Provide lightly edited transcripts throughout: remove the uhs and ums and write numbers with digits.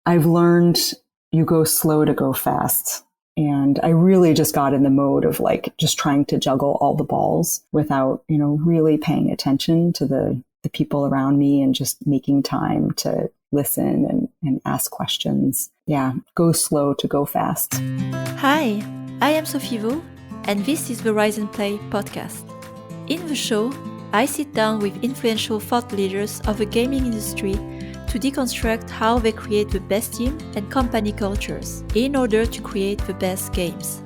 I've learned you go slow to go fast. And I really just got in the mode of like just trying to juggle all the balls without, really paying attention to the people around me and just making time to listen and ask questions. Yeah, go slow to go fast. Hi, I am Sophie Vaux, and this is the Rise and Play podcast. In the show, I sit down with influential thought leaders of the gaming industry to deconstruct how they create the best team and company cultures in order to create the best games.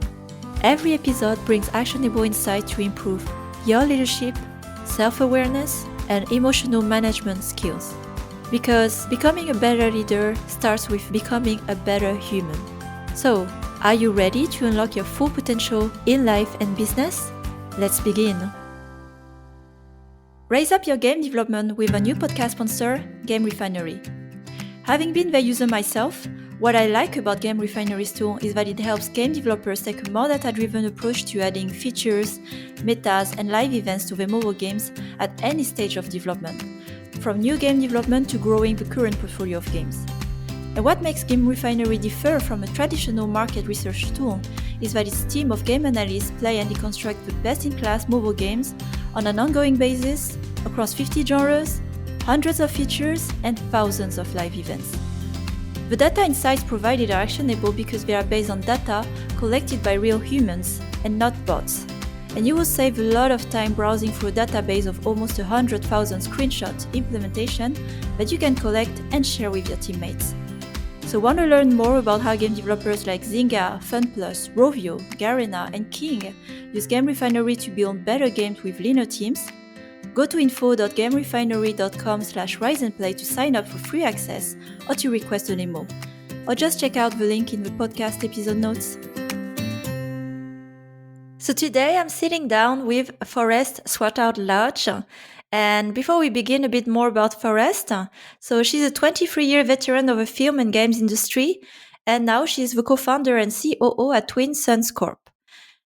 Every episode brings actionable insight to improve your leadership, self-awareness, and emotional management skills. Because becoming a better leader starts with becoming a better human. So, are you ready to unlock your full potential in life and business? Let's begin. Raise up your game development with a new podcast sponsor, Game Refinery. Having been the user myself, what I like about Game Refinery's tool is that it helps game developers take a more data-driven approach to adding features, metas, and live events to their mobile games at any stage of development, from new game development to growing the current portfolio of games. And what makes Game Refinery differ from a traditional market research tool is that its team of game analysts play and deconstruct the best-in-class mobile games on an ongoing basis across 50 genres, hundreds of features, and thousands of live events. The data insights provided are actionable because they are based on data collected by real humans and not bots. And you will save a lot of time browsing through a database of almost 100,000 screenshot implementation that you can collect and share with your teammates. So want to learn more about how game developers like Zynga, FunPlus, Rovio, Garena, and King use Game Refinery to build better games with leaner teams? Go to info.gamerefinery.com/riseandplay to sign up for free access or to request a demo. Or just check out the link in the podcast episode notes. So today I'm sitting down with Forrest Swartout-Large. And before we begin a bit more about Forrest, so she's a 23-year veteran of the film and games industry, and now she's the co-founder and COO at Twin Suns Corp.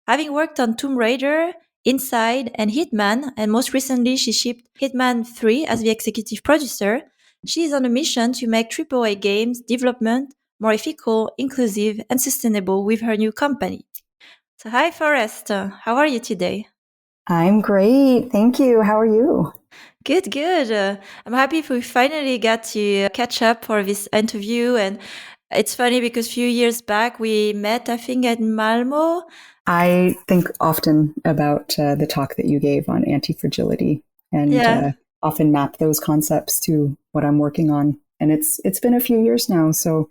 Having worked on Tomb Raider, Inside, and Hitman, and most recently she shipped Hitman III as the executive producer, she is on a mission to make AAA games development more ethical, inclusive, and sustainable with her new company. So hi Forrest, how are you today? I'm great. Thank you. How are you? Good. I'm happy we finally got to catch up for this interview. And it's funny because a few years back we met, I think, at Malmo. I think often about the talk that you gave on anti-fragility and often map those concepts to what I'm working on. And it's been a few years now. So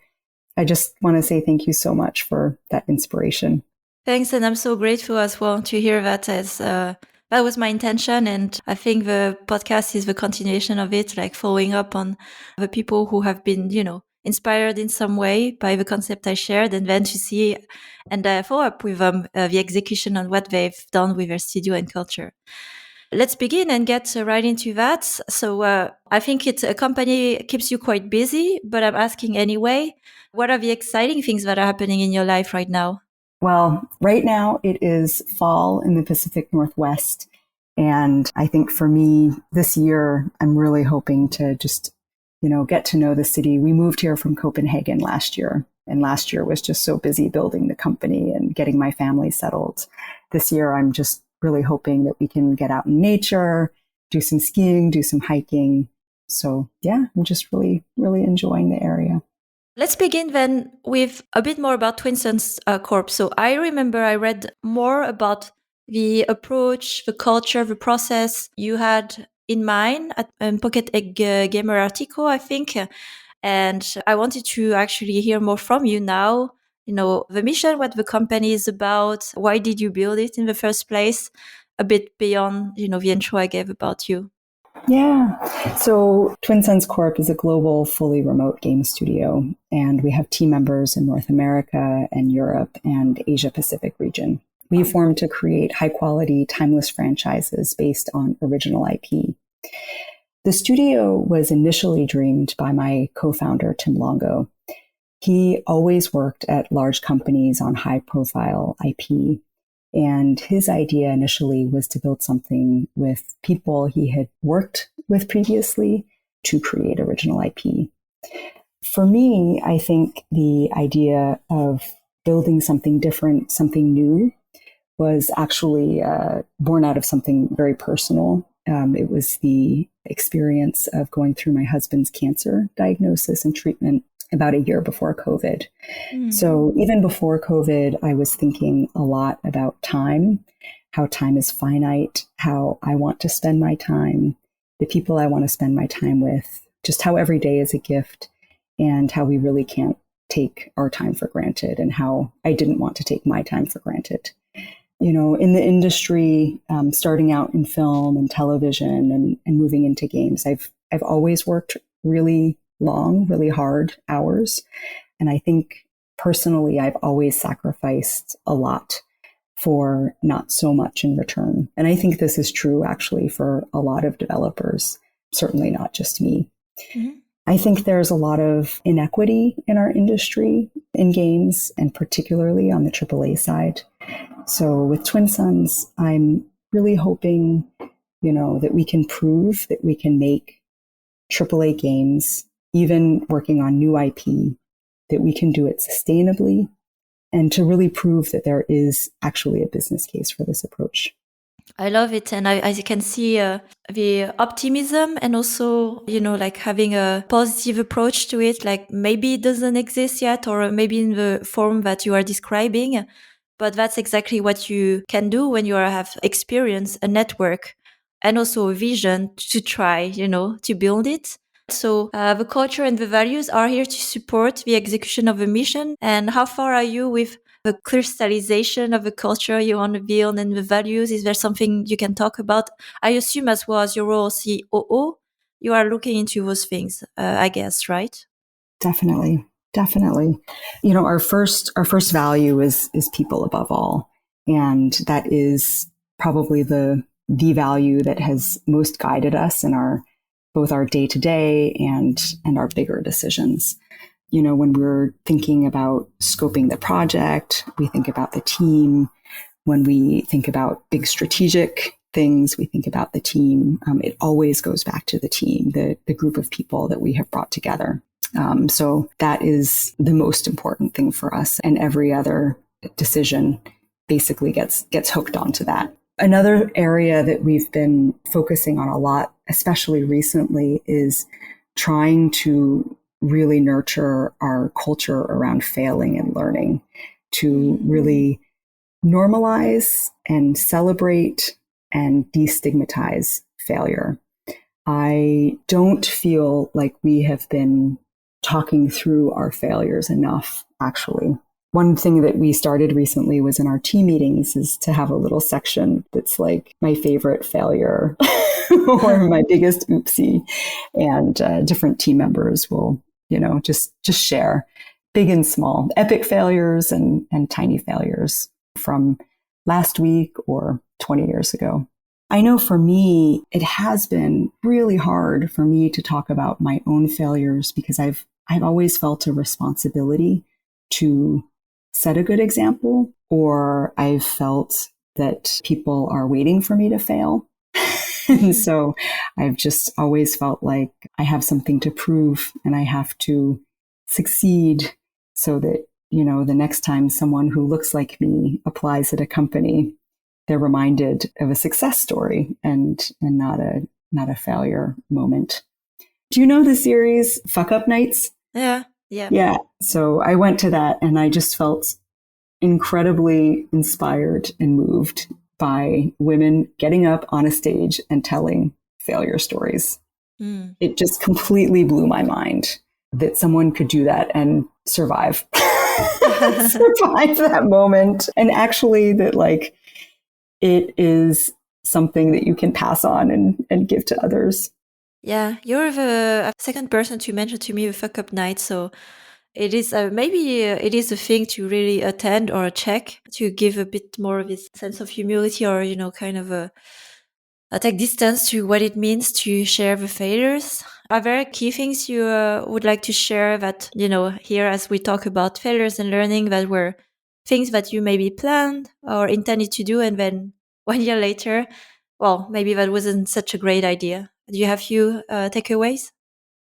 I just want to say thank you so much for that inspiration. Thanks, and I'm so grateful as well to hear that as that was my intention, and I think the podcast is the continuation of it, like following up on the people who have been, inspired in some way by the concept I shared, and then to see and follow up with the execution on what they've done with their studio and culture. Let's begin and get right into that. So I think a company keeps you quite busy, but I'm asking anyway, what are the exciting things that are happening in your life right now? Well, right now it is fall in the Pacific Northwest. And I think for me this year, I'm really hoping to just, get to know the city. We moved here from Copenhagen last year. And last year was just so busy building the company and getting my family settled. This year, I'm just really hoping that we can get out in nature, do some skiing, do some hiking. So yeah, I'm just really, really enjoying the area. Let's begin then with a bit more about Twin Suns Corp. So I remember I read more about the approach, the culture, the process you had in mind at Pocket Egg Gamer article, I think. And I wanted to actually hear more from you now. The mission, what the company is about, why did you build it in the first place? A bit beyond, the intro I gave about you. Yeah. So Twin Suns Corp is a global, fully remote game studio, and we have team members in North America and Europe and Asia Pacific region. We formed to create high-quality, timeless franchises based on original IP. The studio was initially dreamed by my co-founder, Tim Longo. He always worked at large companies on high-profile IP. And his idea initially was to build something with people he had worked with previously to create original IP. For me, I think the idea of building something different, something new, was actually born out of something very personal. It was the experience of going through my husband's cancer diagnosis and treatment about a year before COVID. So even before COVID, I was thinking a lot about time, how time is finite, how I want to spend my time, the people I want to spend my time with, just how every day is a gift, and how we really can't take our time for granted, and how I didn't want to take my time for granted. You know, in the industry, starting out in film and television and moving into games, I've always worked really long, really hard hours. And I think personally, I've always sacrificed a lot for not so much in return. And I think this is true actually for a lot of developers, certainly not just me. Mm-hmm. I think there's a lot of inequity in our industry in games, and particularly on the AAA side. So with Twin Suns, I'm really hoping, you know, that we can prove that we can make AAA games, even working on new IP, that we can do it sustainably, and to really prove that there is actually a business case for this approach. I love it. And I can see the optimism, and also, you know, like having a positive approach to it. Like maybe it doesn't exist yet, or maybe in the form that you are describing, but that's exactly what you can do when you have experience, a network, and also a vision to try, you know, to build it. So the culture and the values are here to support the execution of a mission. And how far are you with the crystallization of the culture you want to build and the values? Is there something you can talk about? I assume as well as your role COO, you are looking into those things, I guess, right? Definitely. You know, our first value is people above all. And that is probably the value that has most guided us in both our day-to-day and our bigger decisions. You know, when we're thinking about scoping the project, we think about the team. When we think about big strategic things, we think about the team. It always goes back to the team, the group of people that we have brought together. So that is the most important thing for us, and every other decision basically gets hooked onto that. Another area that we've been focusing on a lot, especially recently, is trying to really nurture our culture around failing and learning, to really normalize and celebrate and destigmatize failure. I don't feel like we have been talking through our failures enough, actually. One thing that we started recently was in our team meetings is to have a little section that's like my favorite failure or my biggest oopsie. And different team members will, you know, just share big and small, epic failures and tiny failures from last week or 20 years ago. I know for me, it has been really hard for me to talk about my own failures, because I've always felt a responsibility to set a good example, or I've felt that people are waiting for me to fail. And so I've just always felt like I have something to prove and I have to succeed so that, you know, the next time someone who looks like me applies at a company, they're reminded of a success story and not a failure moment. Do you know the series Fuck Up Nights? Yeah. So I went to that and I just felt incredibly inspired and moved by women getting up on a stage and telling failure stories. It just completely blew my mind that someone could do that and survive that moment. And actually that, like, it is something that you can pass on and give to others. Yeah, you're the second person to mention to me the Fuck Up Night. So it is maybe it is a thing to really attend or check, to give a bit more of this sense of humility, or, you know, kind of a take distance to what it means to share the failures. Are there key things you would like to share that, you know, here as we talk about failures and learning, that were things that you maybe planned or intended to do, and then 1 year later, well, maybe that wasn't such a great idea? Do you have few takeaways?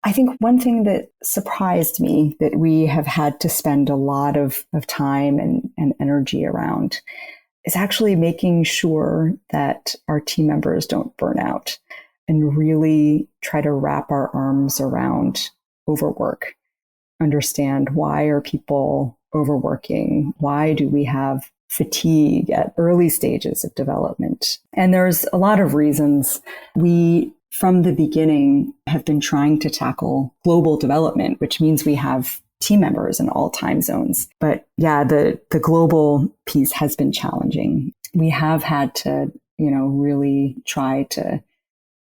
I think one thing that surprised me that we have had to spend a lot of time and energy around is actually making sure that our team members don't burn out and really try to wrap our arms around overwork, understand why are people overworking? Why do we have fatigue at early stages of development? And there's a lot of reasons. We, from the beginning, have been trying to tackle global development, which means we have team members in all time zones. But yeah, the global piece has been challenging. We have had to, really try to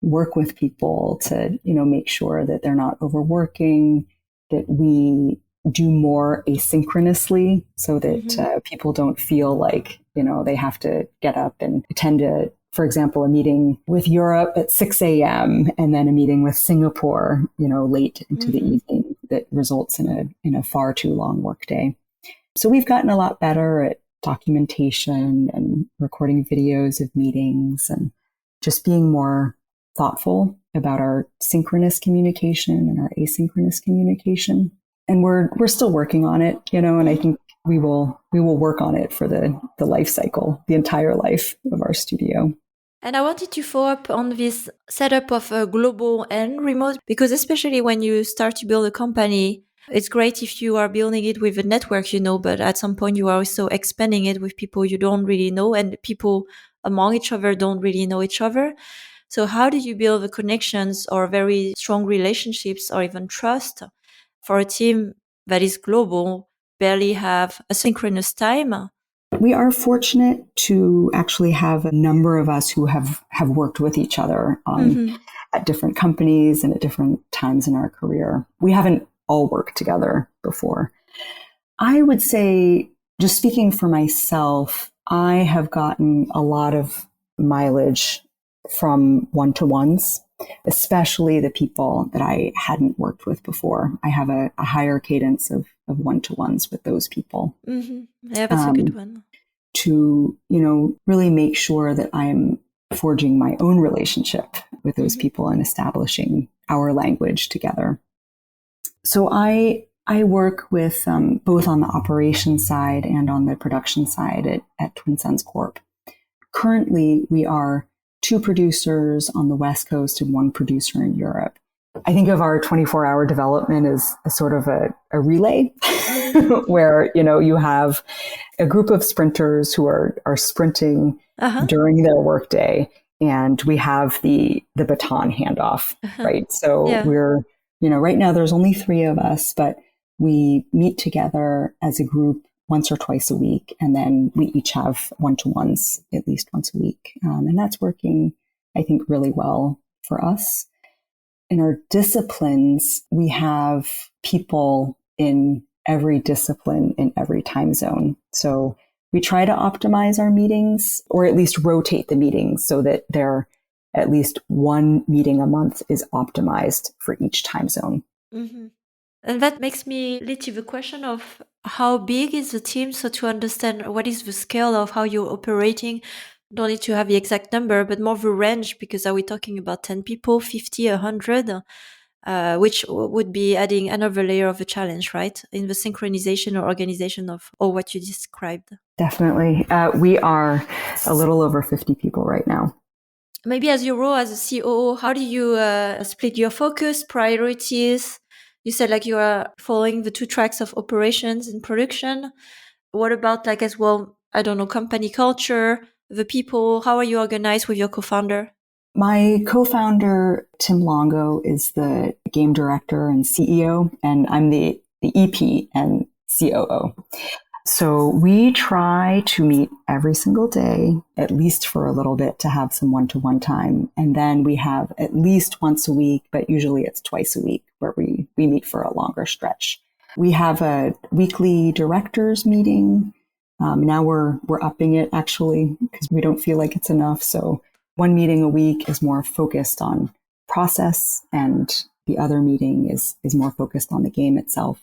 work with people to, make sure that they're not overworking, that we do more asynchronously so that people don't feel like, they have to get up and attend for example, a meeting with Europe at 6 a.m. and then a meeting with Singapore, late into the evening that results in a far too long workday. So we've gotten a lot better at documentation and recording videos of meetings and just being more thoughtful about our synchronous communication and our asynchronous communication. And we're still working on it, and I think we will work on it for the life cycle, the entire life of our studio. And I wanted to follow up on this setup of global and remote, because especially when you start to build a company, it's great if you are building it with a network, but at some point you are also expanding it with people you don't really know, and people among each other don't really know each other. So how do you build the connections or very strong relationships or even trust for a team that is global, barely have a synchronous time? We are fortunate to actually have a number of us who have worked with each other at different companies and at different times in our career. We haven't all worked together before. I would say, just speaking for myself, I have gotten a lot of mileage from one-to-ones, especially the people that I hadn't worked with before. I have a higher cadence of one-to-ones with those people. Yeah, that's a good one. To, really make sure that I'm forging my own relationship with those people and establishing our language together. So I work with both on the operations side and on the production side at Twin Suns Corp. Currently, we are 2 producers on the West Coast and 1 producer in Europe. I think of our 24-hour development as a sort of a relay where, you have a group of sprinters who are sprinting during their workday, and we have the baton handoff, right? So we're, right now there's only 3 of us, but we meet together as a group once or twice a week, and then we each have one-to-ones at least once a week. And that's working, I think, really well for us. In our disciplines, we have people in every discipline in every time zone. So we try to optimize our meetings, or at least rotate the meetings so that there at least 1 meeting a month is optimized for each time zone. And that makes me lead to the question of how big is the team? So to understand what is the scale of how you're operating, don't need to have the exact number, but more the range, because are we talking about 10 people, 50, 100, which would be adding another layer of a challenge, right? In the synchronization or organization of all what you described. Definitely. We are a little over 50 people right now. Maybe as your role as a COO, how do you split your focus, priorities? You said like you are following the 2 tracks of operations and production. What about as well, I don't know, company culture, the people? How are you organized with your co-founder? My co-founder, Tim Longo, is the game director and CEO, and I'm the EP and COO. So we try to meet every single day, at least for a little bit, to have some one-to-one time. And then we have at least once a week, but usually it's twice a week, where we meet for a longer stretch. We have a weekly directors meeting. Now we're upping it, actually, because we don't feel like it's enough. So 1 meeting a week is more focused on process, and the other meeting is more focused on the game itself.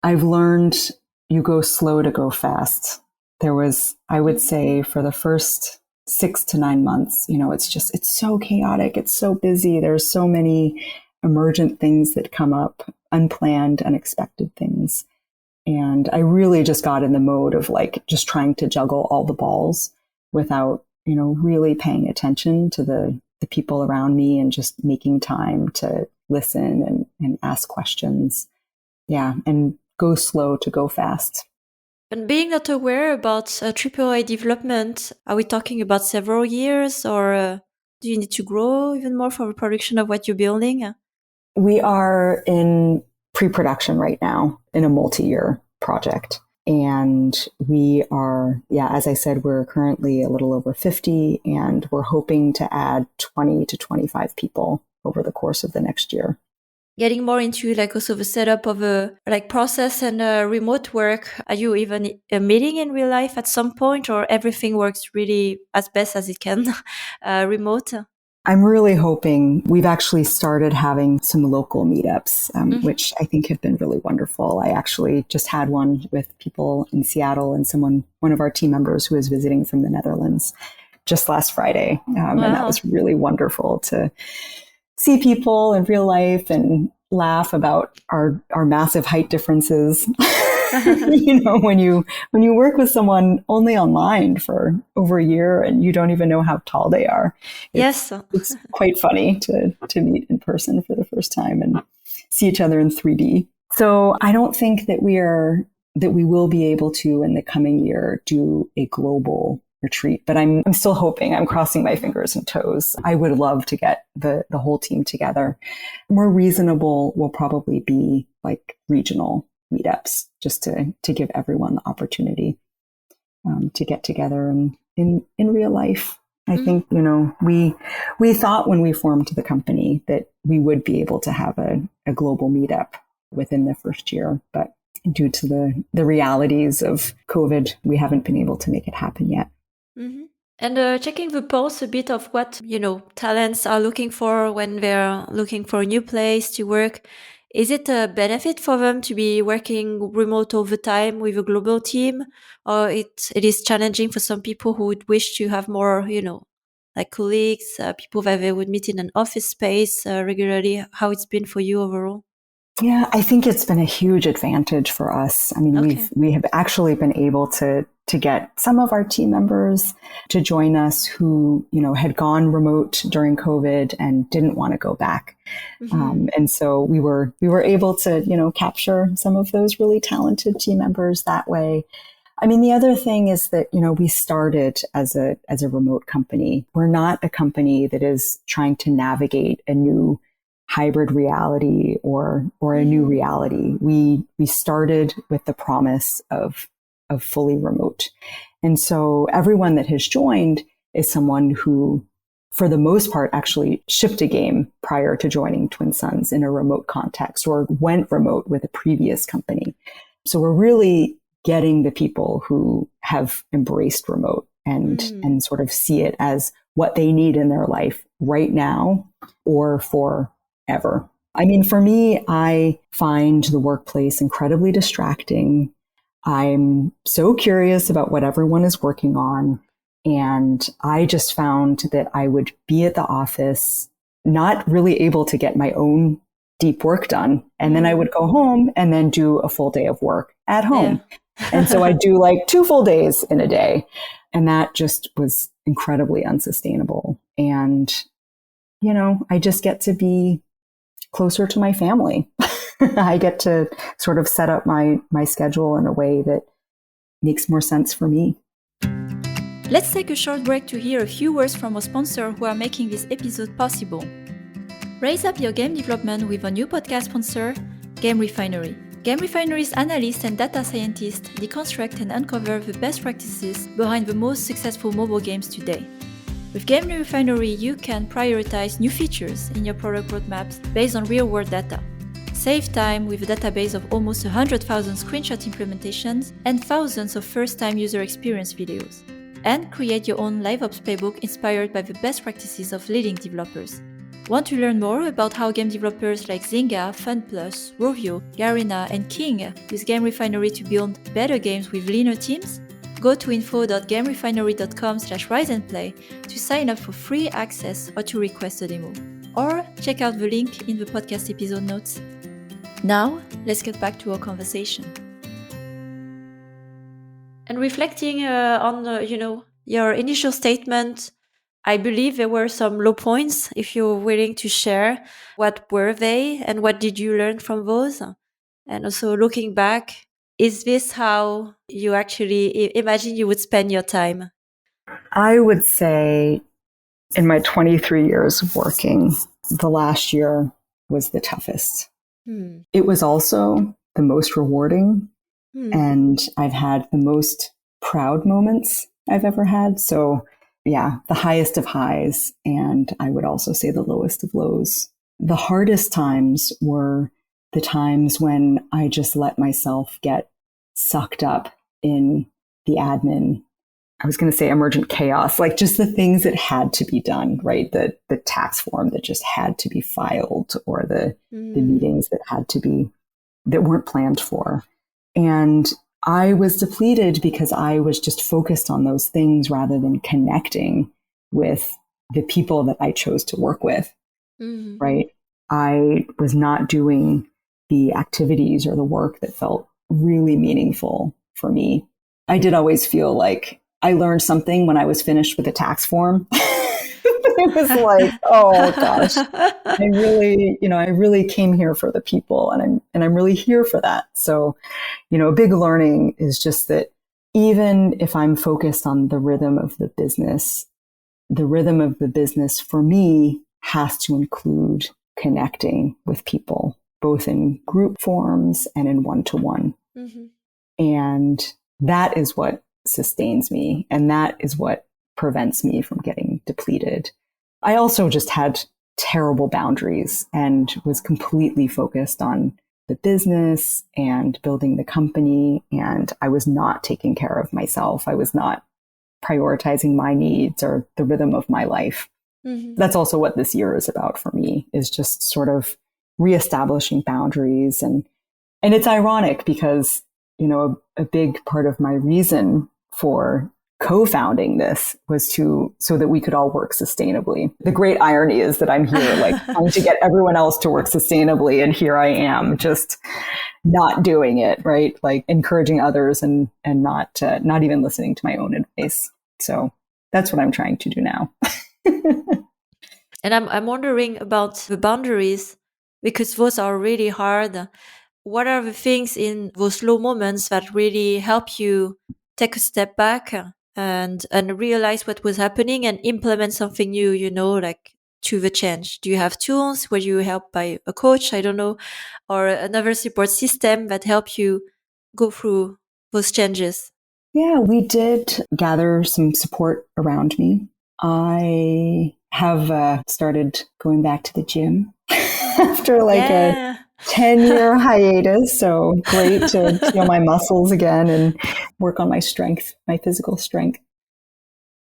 I've learned you go slow to go fast. There was, I would say, for the first 6 to 9 months, it's so chaotic. It's so busy. There's so many emergent things that come up, unplanned, unexpected things. And I really just got in the mode of like just trying to juggle all the balls without, really paying attention to the people around me and just making time to listen and ask questions. Yeah. And go slow to go fast. And being not aware about AAA development, are we talking about several years, or do you need to grow even more for the production of what you're building? We are in pre-production right now in a multi-year project. And we are, as I said, we're currently a little over 50, and we're hoping to add 20 to 25 people over the course of the next year. Getting more into like also the setup of a like process and remote work. Are you even meeting in real life at some point, or everything works really as best as it can remote? I'm really hoping. We've actually started having some local meetups, which I think have been really wonderful. I actually just had one with people in Seattle and one of our team members who was visiting from the Netherlands just last Friday. Wow. And that was really wonderful to see people in real life and laugh about our massive height differences. When you work with someone only online for over a year and you don't even know how tall they are. It's quite funny to meet in person for the first time and see each other in 3D. So I don't think that we will be able to in the coming year do a global retreat, but I'm still hoping. I'm crossing my fingers and toes. I would love to get the whole team together. More reasonable will probably be like regional meetups, just to give everyone the opportunity to get together in real life. I think, we thought when we formed the company that we would be able to have a global meetup within the first year, but due to the realities of COVID, we haven't been able to make it happen yet. Mm-hmm. And checking the pulse a bit of what, talents are looking for when they're looking for a new place to work. Is it a benefit for them to be working remote all the time with a global team? Or it is challenging for some people who would wish to have more, like colleagues, people that they would meet in an office space regularly? How it's been for you overall? Yeah, I think it's been a huge advantage for us. I mean, we have actually been able to get some of our team members to join us who, had gone remote during COVID and didn't want to go back. Mm-hmm. And so we were able to, capture some of those really talented team members that way. I mean, the other thing is that, we started as a remote company. We're not a company that is trying to navigate a new hybrid reality or a new reality. We started with the promise of fully remote. And so everyone that has joined is someone who, for the most part, actually shipped a game prior to joining Twin Suns in a remote context or went remote with a previous company. So we're really getting the people who have embraced remote and sort of see it as what they need in their life right now or forever. I mean, for me, I find the workplace incredibly distracting. I'm so curious about what everyone is working on. And I just found that I would be at the office, not really able to get my own deep work done. And then I would go home and then do a full day of work at home. Yeah. And so I do like 2 full days in a day. And that just was incredibly unsustainable. And, I just get to be closer to my family. I get to sort of set up my schedule in a way that makes more sense for me. Let's take a short break to hear a few words from our sponsor who are making this episode possible. Raise up your game development with a new podcast sponsor, Game Refinery. Game Refinery's analysts and data scientists deconstruct and uncover the best practices behind the most successful mobile games today. With Game Refinery, you can prioritize new features in your product roadmaps based on real-world data. Save time with a database of almost 100,000 screenshot implementations and thousands of first-time user experience videos. And create your own LiveOps playbook inspired by the best practices of leading developers. Want to learn more about how game developers like Zynga, FunPlus, Rovio, Garena, and King use Game Refinery to build better games with leaner teams? Go to info.gamerefinery.com/riseandplay to sign up for free access or to request a demo. or check out the link in the podcast episode notes. Now, let's get back to our conversation. And reflecting on your initial statement, I believe there were some low points. If you're willing to share, what were they and what did you learn from those? And also looking back, is this how you actually imagine you would spend your time? I would say in my 23 years of working, the last year was the toughest. It was also the most rewarding, and I've had the most proud moments I've ever had. So yeah, the highest of highs, and I would also say the lowest of lows. The hardest times were the times when I just let myself get sucked up in the admin. I was going to say emergent chaos, like just the things that had to be done, right? The tax form that just had to be filed, or the meetings that weren't planned for. And I was depleted because I was just focused on those things rather than connecting with the people that I chose to work with, right? I was not doing the activities or the work that felt really meaningful for me. I did always feel like I learned something when I was finished with the tax form. It was like, oh gosh, I really came here for the people, and I'm really here for that. So, a big learning is just that even if I'm focused on the rhythm of the business for me has to include connecting with people, both in group forms and in one-to-one. And that is what sustains me, and that is what prevents me from getting depleted. I also just had terrible boundaries and was completely focused on the business and building the company, and I was not taking care of myself. I was not prioritizing my needs or the rhythm of my life. That's also what this year is about for me, is just sort of reestablishing boundaries. And it's ironic because, a big part of my reason for co-founding this was so that we could all work sustainably. The great irony is that I'm here trying to get everyone else to work sustainably, and here I am just not doing it, right? Like encouraging others and not even listening to my own advice. So that's what I'm trying to do now. And I'm wondering about the boundaries, because those are really hard. What are the things in those low moments that really help you take a step back and realize what was happening and implement something new, to the change? Do you have tools? Were you helped by a coach? I don't know, or another support system that help you go through those changes? Yeah, we did gather some support around me. I have started going back to the gym after a 10-year hiatus. So great to feel my muscles again and work on my strength, my physical strength.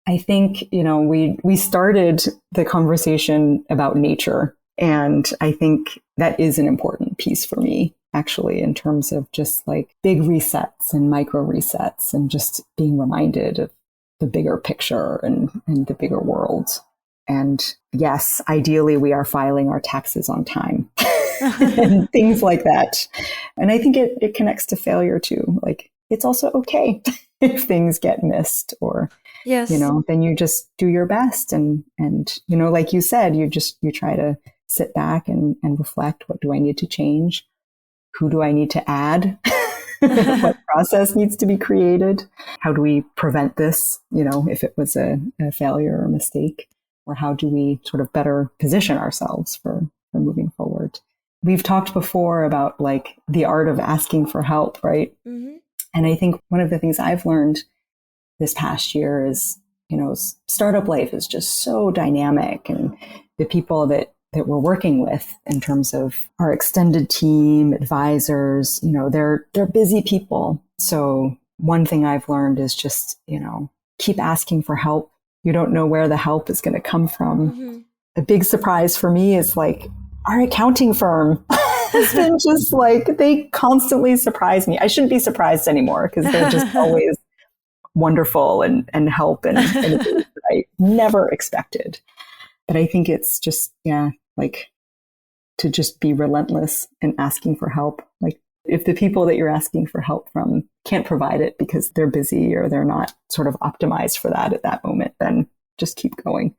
I think, we started the conversation about nature, and I think that is an important piece for me, actually, in terms of just big resets and micro resets and just being reminded of the bigger picture and the bigger world. And yes, ideally we are filing our taxes on time and things like that. And I think it connects to failure too. It's also okay if things get missed, or, then you just do your best. And, like you said, you try to sit back and reflect. What do I need to change? Who do I need to add? What process needs to be created? How do we prevent this, if it was a failure or a mistake? Or how do we sort of better position ourselves for moving forward? We've talked before about the art of asking for help, right? And I think one of the things I've learned this past year is, startup life is just so dynamic, and the people that we're working with in terms of our extended team, advisors, they're busy people. So one thing I've learned is just, keep asking for help. You don't know where the help is going to come from. A big surprise for me is our accounting firm has been just they constantly surprise me. I shouldn't be surprised anymore because they're just always wonderful and help and ways that I never expected. But I think it's just, like to just be relentless in asking for help. Like if the people that you're asking for help from can't provide it because they're busy or they're not sort of optimized for that at that moment, then just keep going.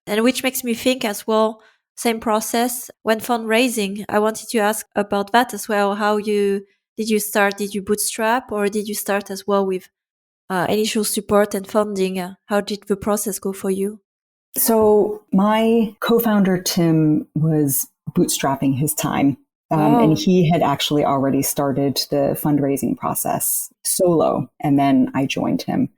And which makes me think as well, same process when fundraising. I wanted to ask about that as well. Did you start? Did you bootstrap or did you start as well with initial support and funding? How did the process go for you? So my co-founder, Tim, was bootstrapping his time. And he had actually already started the fundraising process solo. And then I joined him.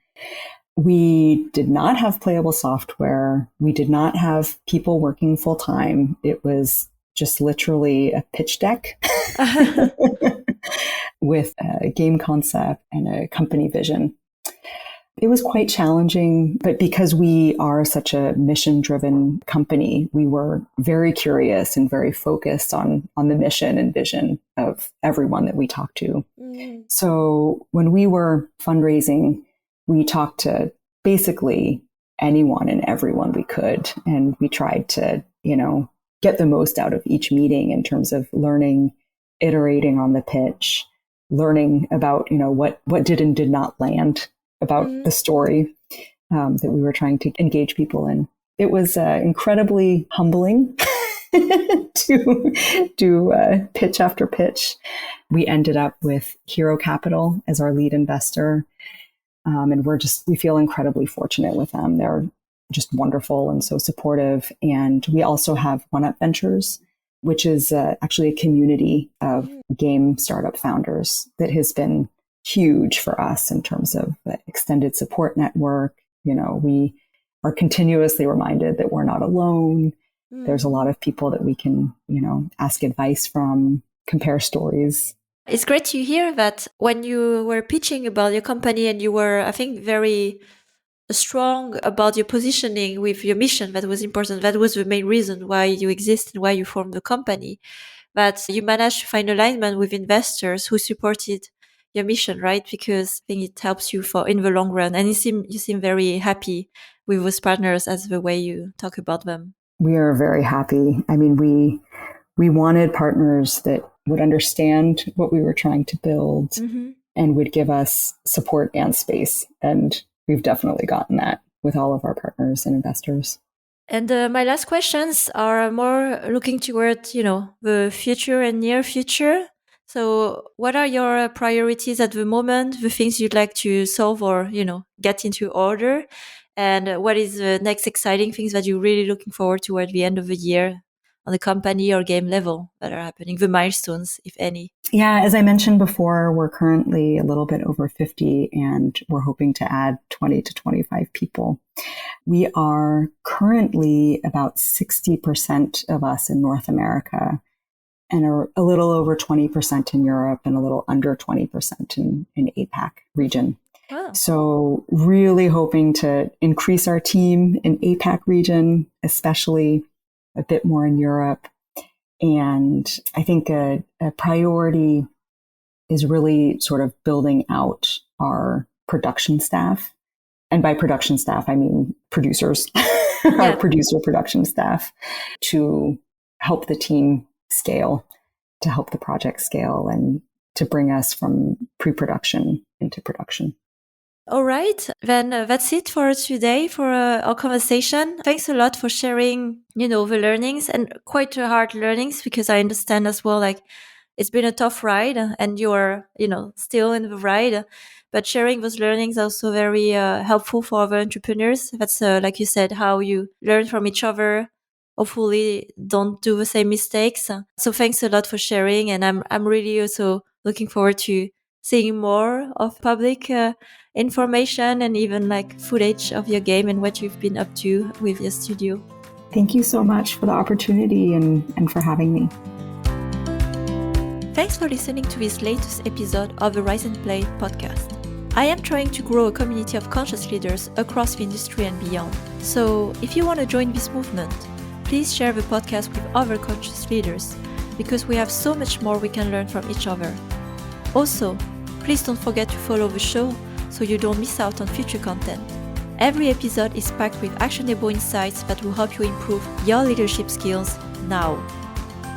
We did not have playable software. We did not have people working full time. It was just literally a pitch deck with a game concept and a company vision. It was quite challenging, but because we are such a mission-driven company, we were very curious and very focused on the mission and vision of everyone that we talked to. Mm. So when we were fundraising, we talked to basically anyone and everyone we could, and we tried to, get the most out of each meeting in terms of learning, iterating on the pitch, learning about, what did and did not land about the story that we were trying to engage people in. It was incredibly humbling to do pitch after pitch. We ended up with Hero Capital as our lead investor. And we feel incredibly fortunate with them. They're just wonderful and so supportive. And we also have One Up Ventures, which is actually a community of game startup founders that has been huge for us in terms of the extended support network. We are continuously reminded that we're not alone. There's a lot of people that we can, ask advice from, compare stories. It's great to hear that when you were pitching about your company and you were, I think, very strong about your positioning with your mission. That was important. That was the main reason why you exist and why you formed the company. That you managed to find alignment with investors who supported your mission, right? Because I think it helps you in the long run. And you seem very happy with those partners as the way you talk about them. We are very happy. I mean, we wanted partners that would understand what we were trying to build and would give us support and space. And we've definitely gotten that with all of our partners and investors. And my last questions are more looking toward, the future and near future. So what are your priorities at the moment, the things you'd like to solve or, get into order? And what is the next exciting things that you're really looking forward to at the end of the year on the company or game level that are happening, the milestones, if any? Yeah, as I mentioned before, we're currently a little bit over 50 and we're hoping to add 20 to 25 people. We are currently about 60% of us in North America and a little over 20% in Europe and a little under 20% in APAC region. Wow. So really hoping to increase our team in APAC region, especially a bit more in Europe. And I think a priority is really sort of building out our production staff. And by production staff, I mean producers, our producer production staff, to help the team scale, to help the project scale, and to bring us from pre-production into production. All right, then that's it for today for our conversation. Thanks a lot for sharing, the learnings and quite hard learnings, because I understand as well, like it's been a tough ride and you're, still in the ride, but sharing those learnings are also very helpful for other entrepreneurs. That's like you said, how you learn from each other. Hopefully don't do the same mistakes. So thanks a lot for sharing. And I'm really also looking forward to seeing more of public information and even like footage of your game and what you've been up to with your studio. Thank you so much for the opportunity and for having me. Thanks for listening to this latest episode of the Rise and Play podcast. I am trying to grow a community of conscious leaders across the industry and beyond. So if you want to join this movement, please share the podcast with other conscious leaders, because we have so much more we can learn from each other. Also, please don't forget to follow the show so you don't miss out on future content. Every episode is packed with actionable insights that will help you improve your leadership skills now.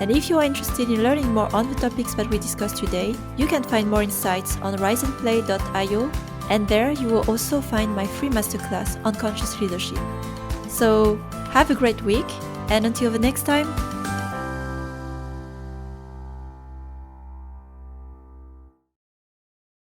And if you are interested in learning more on the topics that we discussed today, you can find more insights on riseandplay.io, and there you will also find my free masterclass on conscious leadership. So have a great week, and until the next time,